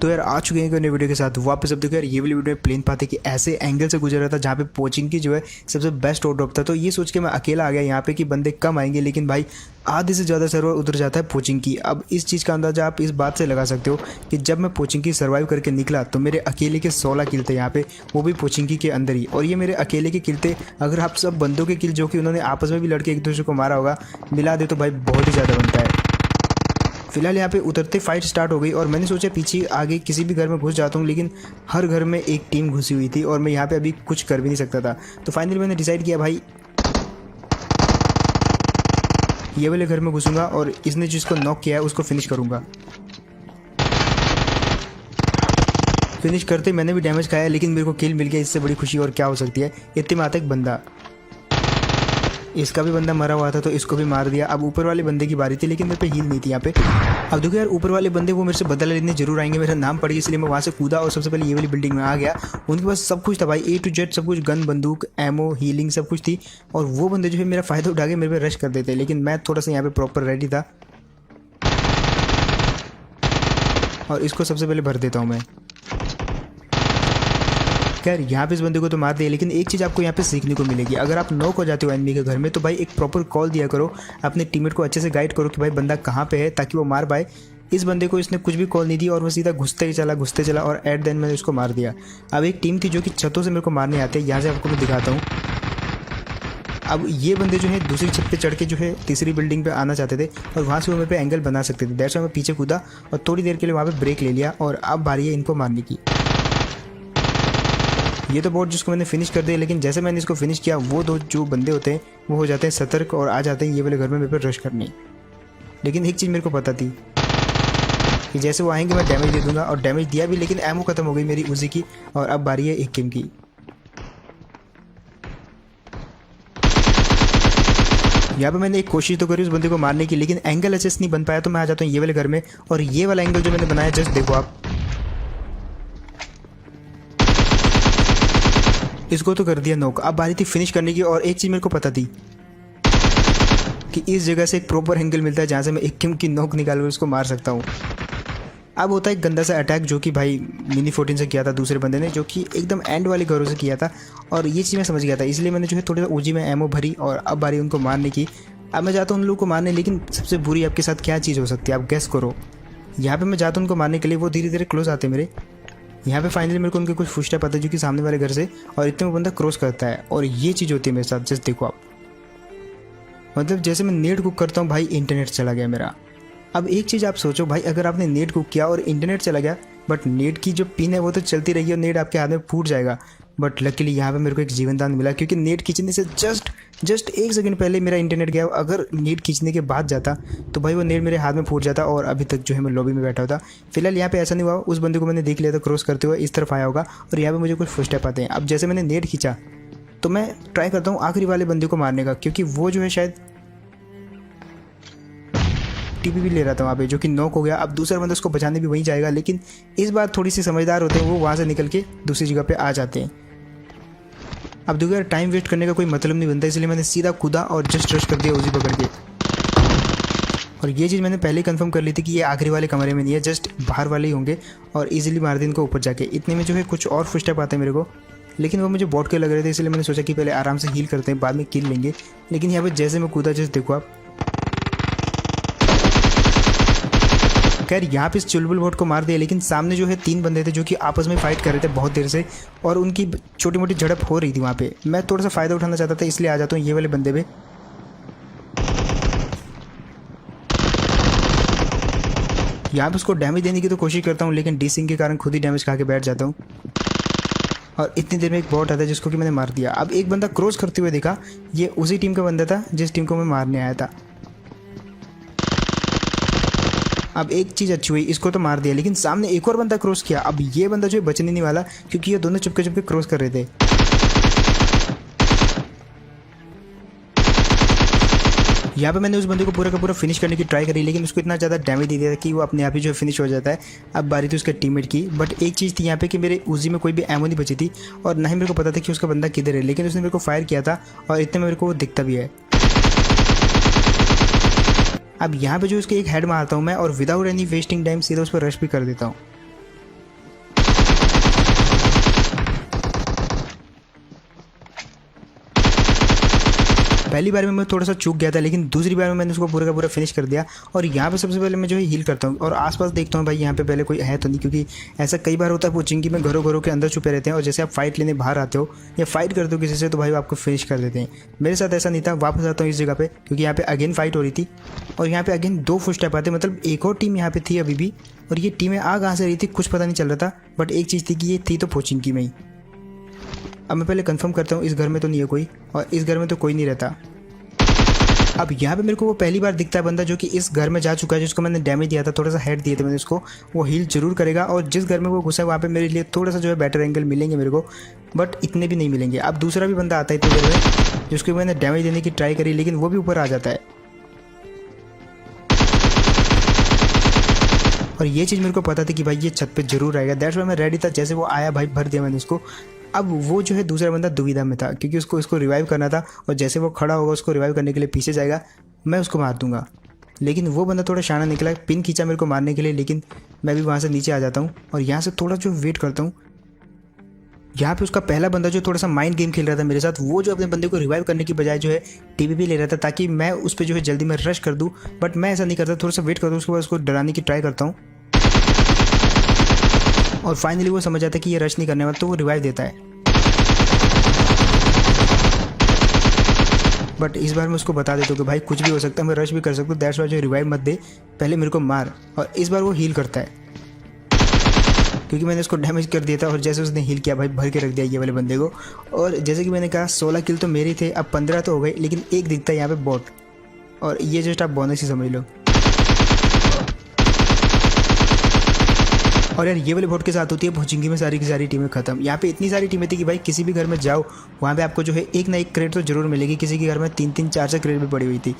तो यार आ चुके हैं एक नई वीडियो के साथ वापस। अब देखो यार ये वाली वीडियो में प्लेन पाते कि ऐसे एंगल से गुजर रहा था जहाँ पे पोचिंग की जो है सबसे बेस्ट ऑफ ड्रॉप था। तो ये सोच के मैं अकेला आ गया यहाँ पे कि बंदे कम आएंगे, लेकिन भाई आधे से ज़्यादा सर्वर उतर जाता है पोचिंग की। अब इस चीज़ का अंदाजा आप इस बात से लगा सकते हो कि जब मैं पोचिंग की सर्वाइव करके निकला तो मेरे अकेले के 16 किल थे यहाँ पे, वो भी पोचिंग की के अंदर ही। और ये मेरे अकेले के किल थे। अगर आप सब बंदों के किल जो कि उन्होंने आपस में भी लड़के एक दूसरे को मारा होगा मिला दे तो भाई बहुत ही ज़्यादा बनता है। फिलहाल यहाँ पे उतरते फाइट स्टार्ट हो गई और मैंने सोचा पीछे आगे किसी भी घर में घुस जाता हूँ, लेकिन हर घर में एक टीम घुसी हुई थी और मैं यहाँ पे अभी कुछ कर भी नहीं सकता था। तो फाइनली मैंने डिसाइड किया भाई ये वाले घर में घुसूंगा और इसने जिसको नॉक किया है उसको फिनिश करूंगा। फिनिश करते मैंने भी डैमेज खाया, लेकिन मेरे को किल मिल गया। इससे बड़ी खुशी और क्या हो सकती है। इतने में आता एक बंदा, इसका भी बंदा मरा हुआ था तो इसको भी मार दिया। अब ऊपर वाले बंदे की बारी थी, लेकिन मेरे पे हील नहीं थी यहाँ पे। अब देखो यार ऊपर वाले बंदे वो मेरे से बदला लेने जरूर आएंगे, मेरा नाम पड़ गया, इसलिए मैं वहाँ से कूदा और सबसे पहले ये वाली बिल्डिंग में आ गया। उनके पास सब कुछ था भाई, A to Z सब कुछ, गन, बंदूक, एमओ, हीलिंग सब कुछ थी। और वो बंदे जो है मेरा फ़ायदा उठा के मेरे पे रश कर देते, लेकिन मैं थोड़ा सा यहाँ पे प्रॉपर रेडी था और इसको सबसे पहले भर देता हूँ मैं। खैर यहाँ पे इस बंदे को तो मार दिया, लेकिन एक चीज़ आपको यहाँ पे सीखने को मिलेगी। अगर आप नॉक हो जाते हो एनिमी के घर में तो भाई एक प्रॉपर कॉल दिया करो, अपने टीममेट को अच्छे से गाइड करो कि भाई बंदा कहाँ पे है ताकि वो मार पाए। इस बंदे को इसने कुछ भी कॉल नहीं दी और वो सीधा घुसते चला और एट द एंड मैंने उसको मार दिया। अब एक टीम थी जो कि छतों से मेरे को मारने आते हैं, यहाँ से आपको मैं दिखाता हूँ। अब ये बंदे जो है दूसरी छत पे चढ़ के जो है तीसरी बिल्डिंग पे आना चाहते थे और वहाँ से वो मेरे पे एंगल बना सकते थे। दैट्स व्हाई मैं पीछे कूदा और थोड़ी देर के लिए वहाँ पे ब्रेक ले लिया और अब बारी है इनको मारने की। ये तो बॉट जिसको मैंने फिनिश कर दिया, लेकिन जैसे मैंने इसको फिनिश किया वो दो जो बंदे होते हैं वो हो जाते हैं सतर्क और आ जाते हैं ये वाले घर में मेरे पर रश करने। लेकिन एक चीज़ मेरे को पता थी कि जैसे वो आएंगे मैं डैमेज दे दूंगा, और डैमेज दिया भी, लेकिन एमओ खत्म हो गई मेरी उजी की। और अब बारी है एक किम की। यहाँ पे मैंने एक कोशिश तो करी उस बंदे को मारने की, लेकिन एंगल अच्छे से नहीं बन पाया। तो मैं आ जाता हूँ ये वाले घर में और ये वाला एंगल जो मैंने बनाया जस्ट देखो आप, इसको तो कर दिया नॉक। अब बारी थी फिनिश करने की और एक चीज़ मेरे को पता थी कि इस जगह से एक प्रॉपर एंगल मिलता है जहाँ से मैं एक किम की नॉक निकाल कर उसको मार सकता हूँ। अब होता है एक गंदा सा अटैक जो कि भाई मिनी 14 से किया था दूसरे बंदे ने, जो कि एकदम एंड वाले घरों से किया था और ये चीज़ मैं समझ गया था, इसलिए मैंने जो है थोड़ा सा ओजी में एमओ भरी और अब बारी उनको मारने की। अब मैं जाता हूँ उन लोगों को मारने, लेकिन सबसे बुरी आपके साथ क्या चीज़ हो सकती है आप गैस करो। यहाँ पर मैं जाता हूँ उनको मारने के लिए, वो धीरे धीरे क्लोज आते मेरे। यहाँ पे फाइनली मेरे को उनके कुछ फुटस्टेप आता है जो कि सामने वाले घर से, और इतने में बंदा क्रॉस करता है और ये चीज़ होती है मेरे साथ। जस्ट देखो आप, मतलब जैसे मैं नेट कुक करता हूँ भाई इंटरनेट चला गया मेरा। अब एक चीज़ आप सोचो भाई, अगर आपने नेट कुक किया और इंटरनेट चला गया, बट नेट की जो पिन है वो तो चलती रही और नेट आपके हाथ में फूट जाएगा। बट लकीली यहाँ पे मेरे को एक जीवन दान मिला, क्योंकि नेट खींचने से जस्ट एक सेकंड पहले मेरा इंटरनेट गया। अगर नेट खींचने के बाद जाता तो भाई वो नेट मेरे हाथ में फूट जाता और अभी तक जो है मैं लॉबी में बैठा होता। फिलहाल यहाँ पे ऐसा नहीं हुआ, उस बंदे को मैंने देख लिया था क्रॉस करते हुए, इस तरफ आया होगा और यहाँ पे मुझे कुछ फुटस्टेप आते हैं। अब जैसे मैंने नेट खींचा तो मैं ट्राई करता हूँ आखिरी वाले बंदे को मारने का, क्योंकि वो जो है शायद टीपी भी ले रहा था वहाँ पे, जो कि नॉक हो गया। अब दूसरा बंदा उसको बचाने भी वहीं जाएगा, लेकिन इस बार थोड़ी सी समझदार होते हैं वो, वहाँ से निकल के दूसरी जगह पे आ जाते हैं। अब देखो यार टाइम वेस्ट करने का कोई मतलब नहीं बनता, इसलिए मैंने सीधा कूदा और जस्ट रश कर दिया उसी पकड़ के। और ये चीज़ मैंने पहले ही कंफर्म कर ली थी कि ये आखिरी वाले कमरे में नहीं है, जस्ट बाहर वाले ही होंगे और इजीली मार दी इनको ऊपर जाके। इतने में जो है कुछ और फुटस्टेप आते हैं मेरे को, लेकिन वो मुझे बॉट के लग रहे थे, इसलिए मैंने सोचा कि पहले आराम से हील करते हैं बाद में किल लेंगे। लेकिन यहाँ पर जैसे मैं कूदा जस्ट देखो आप, खैर यहाँ पे इस चुलबुल बॉट को मार दिया, लेकिन सामने जो है 3 बंदे थे जो कि आपस में फाइट कर रहे थे बहुत देर से और उनकी छोटी मोटी झड़प हो रही थी वहाँ पे। मैं थोड़ा सा फ़ायदा उठाना चाहता था, इसलिए आ जाता हूँ ये वाले बंदे पे। यहाँ पे उसको डैमेज देने की तो कोशिश करता हूँ, लेकिन डीसिंग के कारण खुद ही डैमेज खा के बैठ जाता हूँ और इतनी देर में एक बॉट आता है जिसको कि मैंने मार दिया। अब एक बंदा क्रॉस करते हुए देखा, ये उसी टीम का बंदा था जिस टीम को मैं मारने आया था। अब एक चीज़ अच्छी हुई, इसको तो मार दिया, लेकिन सामने एक और बंदा क्रॉस किया। अब ये बंदा जो है बचने नहीं वाला, क्योंकि ये दोनों चुपके चुपके क्रॉस कर रहे थे। यहाँ पे मैंने उस बंदे को पूरा का पूरा फिनिश करने की ट्राई करी, लेकिन उसको इतना ज़्यादा डैमेज दे दिया कि वो अपने आप ही जो है फिनिश हो जाता है। अब बारी थी उसके टीममेट की, बट एक चीज़ थी यहाँ पे कि मेरे उजी में कोई भी एमो नहीं बची थी और ना ही मेरे को पता था कि उसका बंदा किधर है, लेकिन उसने मेरे को फायर किया था और इतने में मेरे को वो दिखता भी है। अब यहाँ पे जो उसके एक हेड मारता हूँ मैं और विदाउट एनी वेस्टिंग टाइम सीधा उस पर रश भी कर देता हूँ। पहली बार में मैं थोड़ा सा चूक गया था, लेकिन दूसरी बार में मैंने उसको पूरा का पूरा फिनिश कर दिया। और यहाँ पे सबसे पहले मैं जो है हील करता हूँ और आसपास देखता हूँ भाई यहाँ पे पहले कोई है तो नहीं, क्योंकि ऐसा कई बार होता है पोचिंकी में घरों घरों के अंदर छुपे रहते हैं और जैसे आप फाइट लेने बाहर आते हो या फाइट करते हो किसी से तो भाई आपको फिनिश कर देते हैं। मेरे साथ ऐसा नहीं था। वापस आता हूँ इस जगह पे क्योंकि यहाँ पे अगेन फाइट हो रही थी और यहाँ पे अगेन 2 फुटस्टेप आते, मतलब एक और टीम यहाँ पे थी अभी भी। और ये टीमें आ कहाँ से रही थी कुछ पता नहीं चल रहा था, बट एक चीज़ थी कि ये थी तो पोचिंकी में ही। अब मैं पहले कंफर्म करता हूँ इस घर में तो नहीं है कोई, और इस घर में तो कोई नहीं रहता। अब यहाँ पे मेरे को वो पहली बार दिखता है बंदा जो कि इस घर में जा चुका है, जिसको मैंने डैमेज दिया था, थोड़ा सा हेड दिए थे मैंने उसको। वो हील जरूर करेगा और जिस घर में वो घुसा है वहाँ पे मेरे लिए थोड़ा सा जो है बेटर एंगल मिलेंगे मेरे को, बट इतने भी नहीं मिलेंगे। अब दूसरा भी बंदा आता है इतनी देर में जिसको मैंने डैमेज देने की ट्राई करी, लेकिन वो भी ऊपर आ जाता है। और ये चीज़ मेरे को पता थी कि भाई ये छत पे जरूर आएगा, दैट्स व्हाई मैं रेडी था। जैसे वो आया भाई भर दिया मैंने उसको। अब वो जो है दूसरा बंदा दुविधा में था क्योंकि उसको रिवाइव करना था और जैसे वो खड़ा होगा उसको रिवाइव करने के लिए पीछे जाएगा, मैं उसको मार दूंगा। लेकिन वो बंदा थोड़ा शाना निकला, पिन खींचा मेरे को मारने के लिए, लेकिन मैं भी वहाँ से नीचे आ जाता हूँ और यहाँ से थोड़ा जो वेट करता हूँ। यहाँ पे उसका पहला बंदा जो थोड़ा सा माइंड गेम खेल रहा था मेरे साथ, वो जो अपने बंदे को रिवाइव करने की बजाय जो है टीपीपी ले रहा था ताकि मैं उस पर जो है जल्दी में रश कर दूँ, बट मैं ऐसा नहीं करता, थोड़ा सा वेट करता हूँ, उसके बाद उसको डराने की ट्राई करता हूँ। और फाइनली वो समझ जाता है कि ये रश नहीं करने वाला तो वो रिवाइव देता है। बट इस बार मैं उसको बता देता हूँ कि भाई कुछ भी हो सकता है, मैं रश भी कर सकता हूँ, दैट्स व्हाई जो रिवाइव मत दे, पहले मेरे को मार। और इस बार वो हील करता है क्योंकि मैंने उसको डैमेज कर दिया था और जैसे उसने हील किया भाई भर के रख दिया ये वाले बंदे को। और जैसे कि मैंने कहा 16 किल तो मेरे थे, अब 15 तो हो गए, लेकिन एक दिखता है यहाँ पे बॉट, और ये जस्ट आप बोनस ही समझ लो। और यार ये वाले बॉट के साथ होती है पोचिंकी में सारी की सारी टीमें खत्म। यहाँ पे इतनी सारी टीमें थी कि भाई किसी भी घर में जाओ वहाँ पे आपको जो है एक ना एक क्रेट तो जरूर मिलेगी। किसी के घर में 3-3 4-4 क्रेट भी पड़ी हुई थी।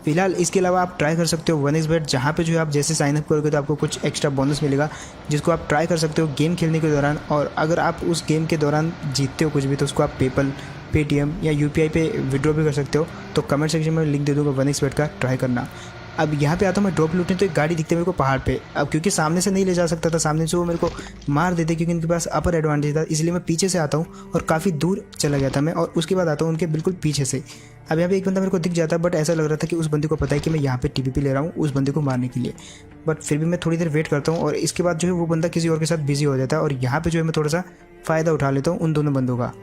फिलहाल इसके अलावा आप ट्राई कर सकते हो 1xbet, जहाँ पे जो है आप जैसे साइनअप करोगे तो आपको कुछ एक्स्ट्रा बोनस मिलेगा जिसको आप ट्राई कर सकते हो गेम खेलने के दौरान। और अगर आप उस गेम के दौरान जीतते हो कुछ भी तो उसको आप पेपल, पेटीएम या यूपीआई पे विड्रॉ भी कर सकते हो। तो कमेंट सेक्शन में लिंक दे दूँगा 1xbet का, ट्राई करना। अब यहाँ पे आता हूँ मैं ड्रॉप लूटने, तो एक गाड़ी दिखती है मेरे को पहाड़ पे। अब क्योंकि सामने से नहीं ले जा सकता था, सामने से वो मेरे को मार देते क्योंकि उनके पास अपर एडवांटेज था, इसलिए मैं पीछे से आता हूँ और काफ़ी दूर चला गया था मैं, और उसके बाद आता हूँ उनके बिल्कुल पीछे से। अब यहाँ पे एक बंदा मेरे को दिख जाता है, बट ऐसा लग रहा था कि उस बंदे को पता है कि मैं यहाँ पे टीपीपी ले रहा हूँ उस बंदे को मारने के लिए। बट फिर भी मैं थोड़ी देर वेट करता हूँ और इसके बाद जो है वो बंदा किसी और के साथ बिजी हो जाता है और यहाँ पे जो है मैं थोड़ा सा फ़ायदा उठा लेता हूँ उन दोनों बंदों का।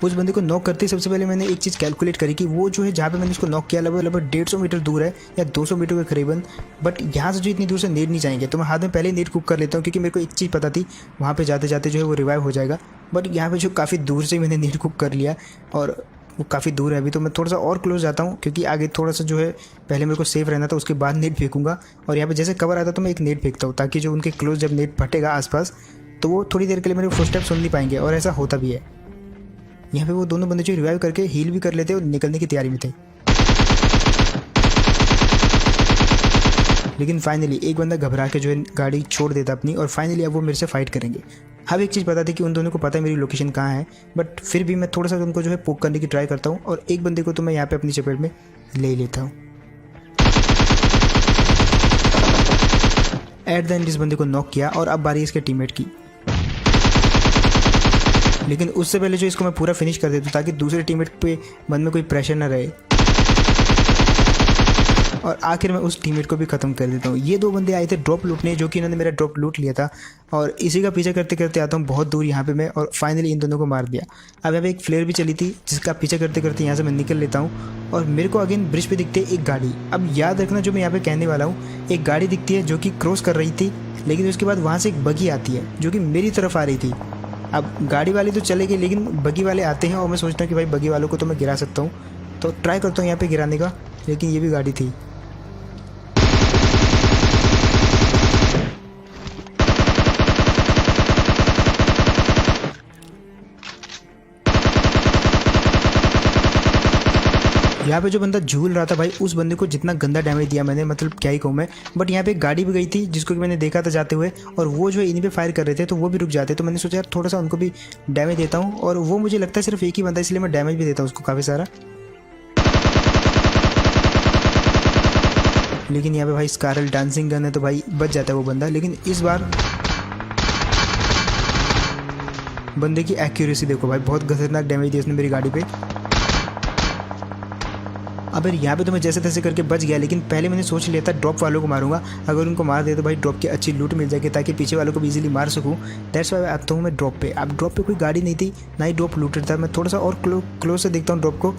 उस बंदे को नॉक करते ही सबसे पहले मैंने एक चीज़ कैलकुलेट करी कि वो जो है जहाँ पे मैंने उसको नॉक किया लगभग 150 मीटर दूर है या 200 मीटर के करीबन। बट यहाँ से जो इतनी दूर से नेट नहीं जाएंगे, तो मैं हाथ में पहले ही नेट कुक कर लेता हूँ क्योंकि मेरे को एक चीज़ पता थी वहाँ पे जाते जाते जो है वो रिवाइव हो जाएगा। बट यहाँ पे जो काफ़ी दूर से मैंने नेट कुक कर लिया और वो काफ़ी दूर है अभी, तो मैं थोड़ा सा और क्लोज जाता हूँ क्योंकि आगे थोड़ा सा जो है पहले मेरे को सेफ रहना था, उसके बाद नेट फेंकूंगा। और यहाँ पे जैसे कवर आता तो मैं एक नेट फेंकता हूँ ताकि जो उनके क्लोज जब नेट फटेगा आसपास तो वो थोड़ी देर के लिए मेरे फुटस्टेप सुन नहीं पाएंगे, और ऐसा होता भी है। यहाँ पे वो दोनों बंदे जो रिवाइव करके हील भी कर लेते और निकलने की तैयारी में थे। लेकिन फाइनली एक बंदा घबरा के जो है गाड़ी छोड़ देता अपनी, और फाइनली अब वो मेरे से फाइट करेंगे। अब एक चीज़ पता थी कि उन दोनों को पता है मेरी लोकेशन कहाँ है, बट फिर भी मैं थोड़ा सा उनको जो है पोक करने की ट्राई करता हूँ और एक बंदे को तो मैं यहाँ पे अपनी चपेट में ले लेता हूँ। एट द एंड इस बंदे को नॉक किया और अब बारी इसके टीममेट की। लेकिन उससे पहले जो इसको मैं पूरा फिनिश कर देता हूँ ताकि दूसरे टीममेट पे मन में कोई प्रेशर ना रहे, और आखिर में उस टीममेट को भी ख़त्म कर देता हूँ। ये 2 बंदे आए थे ड्रॉप लूटने, जो कि इन्होंने मेरा ड्रॉप लूट लिया था, और इसी का पीछा करते करते आता हूँ बहुत दूर यहाँ पे मैं, और फाइनली इन दोनों को मार दिया। अब यहाँ पे एक फ्लेयर भी चली थी जिसका पीछा करते करते यहाँ से मैं निकल लेता हूँ, और मेरे को अगेन ब्रिज पे दिखती है एक गाड़ी। अब याद रखना जो मैं यहाँ पे कहने वाला हूँ, एक गाड़ी दिखती है जो कि क्रॉस कर रही थी, लेकिन उसके बाद वहाँ से एक बगी आती है जो कि मेरी तरफ आ रही थी। अब गाड़ी वाले तो चले गए लेकिन बगी वाले आते हैं, और मैं सोचता हूँ कि भाई बगी वालों को तो मैं गिरा सकता हूँ, तो ट्राई करता हूँ यहाँ पे गिराने का, लेकिन ये भी गाड़ी थी। यहाँ पे जो बंदा झूल रहा था भाई, उस बंदे को जितना गंदा डैमेज दिया मैंने, मतलब क्या ही कहूँ मैं। बट यहाँ पे एक गाड़ी भी गई थी जिसको कि मैंने देखा था जाते हुए, और वो जो है इन्हीं पे फायर कर रहे थे तो वो भी रुक जाते, तो मैंने सोचा यार थोड़ा सा उनको भी डैमेज देता हूँ, और वो मुझे लगता है सिर्फ एक ही बंदा, इसलिए मैं डैमेज भी देता हूँ उसको काफ़ी सारा। लेकिन यहाँ पे भाई स्कारल डांसिंग गन है तो भाई बच जाता है वो बंदा। लेकिन इस बार बंदे की एक्यूरेसी देखो भाई, बहुत खतरनाक डैमेज दिया उसने मेरी गाड़ी पे। अब यार यहाँ पे तो मैं जैसे तैसे करके बच गया, लेकिन पहले मैंने सोच लिया था ड्रॉप वालों को मारूंगा। अगर उनको मार दे तो भाई ड्रॉप की अच्छी लूट मिल जाएगी, ताकि पीछे वालों को भी इजीली मार सकूँ। दैट्स वाई आता हूँ मैं ड्रॉप पे। अब ड्रॉप पे कोई गाड़ी नहीं थी, ना ही ड्रॉप लूटेड था। मैं थोड़ा सा और क्लोज से देखता हूँ ड्रॉप को,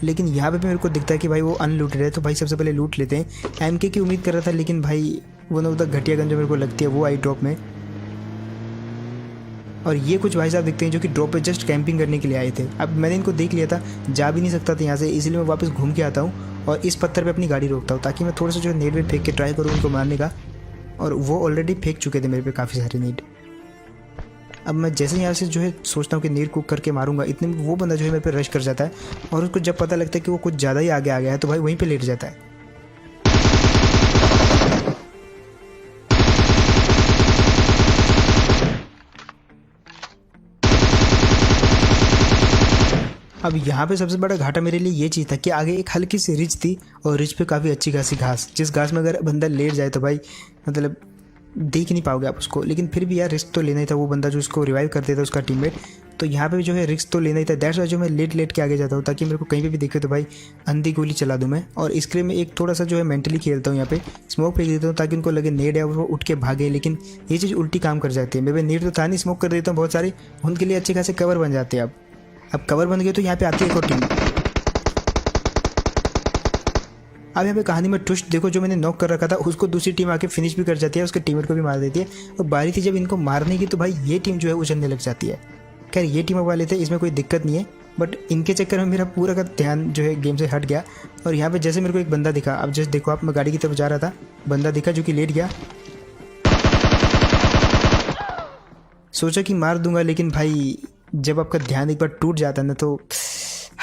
लेकिन यहाँ पे भी मेरे को दिखता है कि भाई वो अनलूटेड है। तो भाई सबसे पहले लूट लेते हैं। एमके की उम्मीद कर रहा था, लेकिन भाई वो ना उधर घटिया गन जो मेरे को लगती है वो आई ड्रॉप में। और ये कुछ भाई साहब दिखते हैं जो कि ड्रॉप पे जस्ट कैंपिंग करने के लिए आए थे। अब मैंने इनको देख लिया था, जा भी नहीं सकता था यहाँ से, इसलिए मैं वापस घूम के आता हूँ और इस पत्थर पे अपनी गाड़ी रोकता हूँ, ताकि मैं थोड़ा सा जो है नेट वेट फेंक के ट्राई करूँ उनको मारने का। और वो ऑलरेडी फेंक चुके थे मेरे पे काफ़ी सारे नेट। अब मैं जैसे यहाँ से जो है सोचता हूँ कि नेट कुक करके मारूंगा, इतने में वो बंदा जो है मेरे पे रश कर जाता है। और उसको जब पता लगता है कि वो कुछ ज़्यादा ही आगे आ गया है, तो भाई वहीं पे लेट जाता है। अब यहाँ पे सबसे बड़ा घाटा मेरे लिए ये चीज़ था कि आगे एक हल्की सी रिज थी, और रिज पे काफ़ी अच्छी खासी घास, जिस घास में अगर बंदा लेट जाए तो भाई मतलब देख नहीं पाओगे आप उसको। लेकिन फिर भी यार रिस्क तो लेना ही था, वो बंदा जो उसको रिवाइव कर देता उसका टीममेट। तो यहाँ पे भी जो है रिस्क तो लेना ही था। दैट्स वाई जो मैं लेट के आगे जाता हूँ, ताकि मेरे को कहीं पे भी दिखे तो भाई अंधी गोली चला दूँ मैं। और इसके लिए मैं एक थोड़ा सा जो है मेंटली खेलता हूँ, यहाँ पे स्मोक फेंक देता हूँ ताकि उनको लगे नेड है और वो उठ के भागे। लेकिन ये चीज़ उल्टी काम कर जाती है। मेरे नेड तो था नहीं, स्मोक कर देता हूँ बहुत सारे, उनके लिए अच्छे खासे कवर बन जाते हैं। अब कवर बन गए तो यहाँ पे आती है एक और टीम। अब यहाँ पे कहानी में ट्विस्ट देखो, जो मैंने नॉक कर रखा था उसको दूसरी टीम आके फिनिश भी कर जाती है, उसके टीममेट को भी मार देती है। और बारी थी जब इनको मारने की, तो भाई ये टीम जो है उछलने लग जाती है। खैर ये टीम वाले थे, इसमें कोई दिक्कत नहीं है, बट इनके चक्कर में मेरा पूरा का ध्यान जो है गेम से हट गया। और यहाँ पे जैसे मेरे को एक बंदा दिखा, अब जैसे देखो आप, मैं गाड़ी की तरफ जा रहा था, बंदा दिखा जो कि लेट गया। सोचा कि मार दूंगा, लेकिन भाई जब आपका ध्यान एक बार टूट जाता है ना, तो